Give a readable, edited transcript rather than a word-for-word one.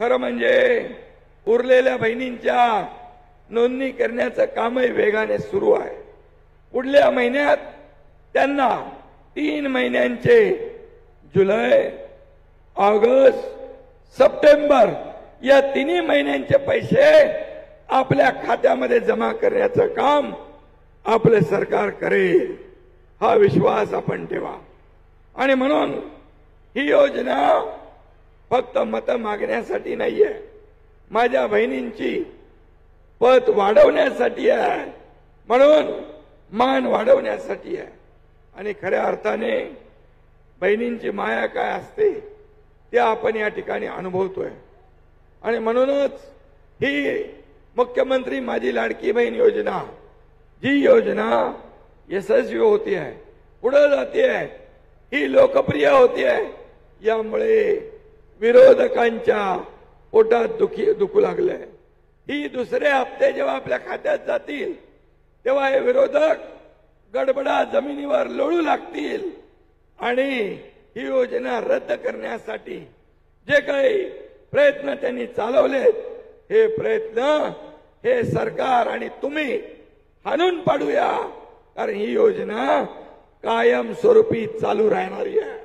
खरं म्हणजे उरलेल्या बहिणींच्या नोंदणी करण्याचं कामही वेगाने सुरू आहे। पुढल्या महिन्यात त्यांना 3 महिन्यांचे जुलै, ऑगस्ट, सप्टेंबर या 3 महिन्यांचे पैसे आपल्या खात्यामध्ये जमा करण्याचं काम आपले सरकार करेल, हा विश्वास आपण ठेवा। आणि म्हणून ही योजना फक्त मत मागण्यासाठी नाहीये, माझ्या बहिणींची पत वाढवण्यासाठी आहे, म्हणून मान वाढवण्यासाठी आहे। आणि खऱ्या अर्थाने बहिणींची माया काय असते ते आपण या ठिकाणी अनुभवतोय। आणि म्हणूनच ही मुख्यमंत्री माझी लाडकी बहीण योजना, जी योजना यशस्वी होती आहे, पुढे जाते आहे, ही लोकप्रिय होती आहे, यामुळे विरोधकांच्या पोटात दुखू लागलंय। ही दुसरे हप्ते जेव्हा आपल्या खात्यात जातील तेव्हा हे विरोधक गडबडा जमिनीवर लोळू लागतील आणि ही योजना रद्द करण्यासाठी जे काही प्रयत्न त्यांनी चालवलेत, हे प्रयत्न हे सरकार आणि तुम्ही हाणून पाडूया, कारण ही योजना कायमस्वरूपी चालू राहणारी आहे।